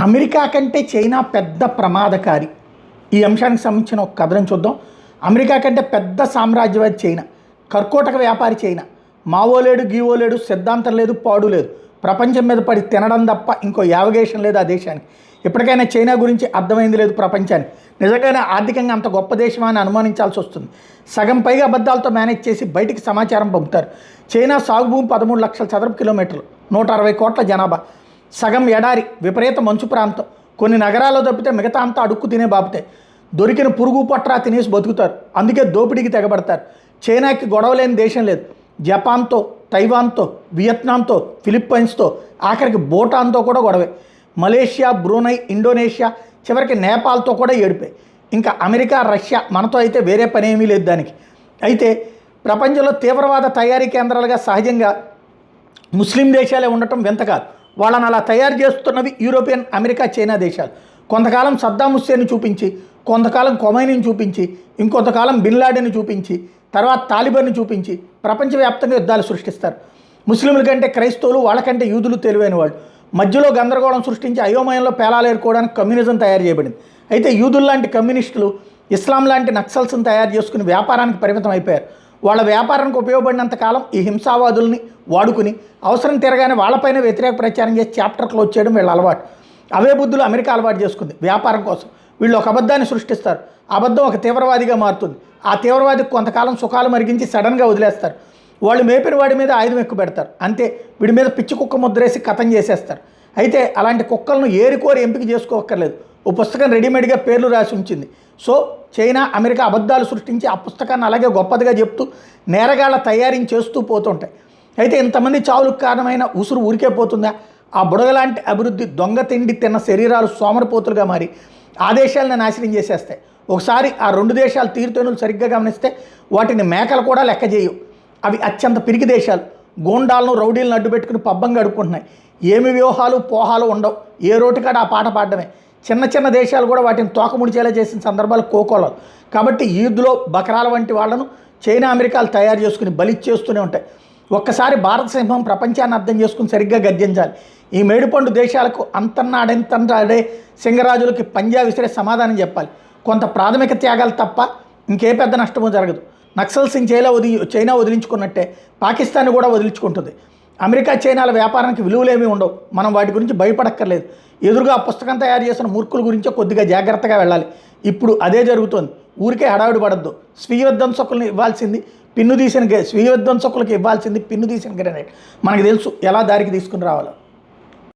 America కంటే China పెద్ద ప్రమాదకారి. ఈ అంశానికి సంబంధించిన ఒక కథనం చూద్దాం. అమెరికా కంటే పెద్ద సామ్రాజ్యవాది చైనా, కర్కోటక వ్యాపారి చైనా. మావోలేడు గీవోలేడు, సిద్ధాంతం లేదు, పాడు లేదు. ప్రపంచం మీద పడి తినడం తప్ప ఇంకో యావగేషన్ లేదు ఆ దేశానికి. ఇప్పటికైనా చైనా గురించి అర్థమైంది లేదు ప్రపంచానికి. నిజంగానే ఆర్థికంగా అంత గొప్ప దేశమా అని అనుమానించాల్సి వస్తుంది. సగం పైగా అబద్ధాలతో మేనేజ్ చేసి బయటికి సమాచారం పంపుతారు. చైనా సాగు భూమి 13 లక్షల చదరపు కిలోమీటర్లు, 160 కోట్ల జనాభా, సగం ఎడారి, విపరీత మంచు ప్రాంతం. కొన్ని నగరాల్లో తప్పితే మిగతా అంతా అడుక్కు తినే బాపుతాయి. దొరికిన పురుగు పట్రా తినేసి బతుకుతారు. అందుకే దోపిడీకి తెగబడతారు. చైనాకి గొడవలేని దేశం లేదు. జపాన్తో, తైవాన్తో, వియత్నాంతో, ఫిలిప్పైన్స్తో, ఆఖరికి భూటాన్తో కూడా గొడవే. మలేషియా, బ్రూనై, ఇండోనేషియా, చివరికి నేపాల్తో కూడా ఏడిపోయి. ఇంకా అమెరికా, రష్యా మనతో అయితే వేరే పని ఏమీ లేదు దానికి. అయితే ప్రపంచంలో తీవ్రవాద తయారీ కేంద్రాలుగా సహజంగా ముస్లిం దేశాలే ఉండటం వింత కాదు. వాళ్ళని అలా తయారు చేస్తున్నవి యూరోపియన్, అమెరికా, చైనా దేశాలు. కొంతకాలం సద్దాం హుస్సేన్ని చూపించి, కొంతకాలం ఖొమైనీని చూపించి, ఇంకొంతకాలం బిన్ లాడెన్ని చూపించి, తర్వాత తాలిబాన్ని చూపించి ప్రపంచవ్యాప్తంగా యుద్ధాలు సృష్టిస్తారు. ముస్లింల కంటే క్రైస్తవులు, వాళ్ళకంటే యూదులు తెలివైన వాళ్ళు. మధ్యలో గందరగోళం సృష్టించి అయోమయంలో పేలాలేరుకోవడానికి కమ్యూనిజం తయారు చేయబడింది. అయితే యూదుల్లాంటి కమ్యూనిస్టులు ఇస్లాం లాంటి నక్సల్స్ని తయారు చేసుకుని వ్యాపారానికి పరిమితం అయిపోయారు. వాళ్ళ వ్యాపారానికి ఉపయోగపడినంత కాలం ఈ హింసావాదుల్ని వాడుకుని అవసరం తిరగానే వాళ్ళపైన వ్యతిరేక ప్రచారం చేసి చాప్టర్ క్లోజ్ చేయడం వీళ్ళ అలవాటు. అవే బుద్ధులు అమెరికా అలవాటు చేసుకుంది వ్యాపారం కోసం. వీళ్ళు ఒక అబద్ధాన్ని సృష్టిస్తారు, అబద్ధం ఒక తీవ్రవాదిగా మారుతుంది. ఆ తీవ్రవాదికి కొంతకాలం సుఖాలు మరిగించి సడన్గా వదిలేస్తారు. వాళ్ళు మేపిన వాడి మీద ఆయుధం ఎక్కువ పెడతారు. అంతే, వీడి మీద పిచ్చి కుక్క ముద్రేసి కథం చేసేస్తారు. అయితే అలాంటి కుక్కలను ఏరికోరి ఎంపిక చేసుకోక్కర్లేదు. ఓ పుస్తకం రెడీమేడ్గా పేర్లు రాసి ఉంచింది. సో చైనా, అమెరికా అబద్ధాలు సృష్టించి ఆ పుస్తకాన్ని అలాగే గొప్పదిగా చెప్తూ నేరగాళ్ల తయారీని చేస్తూ పోతుంటాయి. అయితే ఇంతమంది చావులకు కారణమైన ఉసురు ఊరికే పోతుందా? ఆ బుడగలాంటి అభివృద్ధి దొంగ తిండి తిన్న శరీరాలు సోమరపోతులుగా మారి ఆ దేశాలను నాశనం చేసేస్తాయి. ఒకసారి ఆ రెండు దేశాలు తీరుతెన్నులు సరిగ్గా గమనిస్తే వాటిని మేకలు కూడా లెక్క చేయవు. అవి అత్యంత పిరికి దేశాలు. గోండాలను, రౌడీలను అడ్డుపెట్టుకుని పబ్బం గడుపుకుంటున్నాయి. ఏమి వ్యూహాలు పోహాలు ఉండవు. ఏ రోటికాడ ఆ పాట పాడడమే. చిన్న చిన్న దేశాలు కూడా వాటిని తోకముడిచేలా చేసిన సందర్భాలు కోకోలలు. కాబట్టి ఈద్లో బకరాల వంటి వాళ్లను చైనా, అమెరికాలు తయారు చేసుకుని బలిచ్చేస్తూనే ఉంటాయి. ఒక్కసారి భారత సింహం ప్రపంచాన్ని అర్థం చేసుకుని సరిగ్గా గర్జించాలి. ఈ మేడిపండు దేశాలకు అంతన్నాడే సింగరాజులకి పంజా విసిరే సమాధానం చెప్పాలి. కొంత ప్రాథమిక త్యాగాలు తప్ప ఇంకే పెద్ద నష్టమో జరగదు. నక్సల్స్ని చైనా వదిలించుకున్నట్టే పాకిస్తాన్ కూడా వదిలించుకుంటుంది. అమెరికా, చైనాల వ్యాపారానికి విలువలేమీ ఉండవు. మనం వాటి గురించి భయపడక్కర్లేదు. ఎదురుగా ఆ పుస్తకం తయారు చేసిన మూర్ఖుల గురించే కొద్దిగా జాగ్రత్తగా వెళ్ళాలి. ఇప్పుడు అదే జరుగుతోంది. ఊరికే హడావిడి పడద్దు. స్వీయ విధ్వంసకులను ఇవ్వాల్సింది పిన్ను తీసిన స్వీయ విధ్వంసకులకు ఇవ్వాల్సింది పిన్ను తీసిన గ్రెనేడ్. మనకు తెలుసు ఎలా దారికి తీసుకుని రావాలో.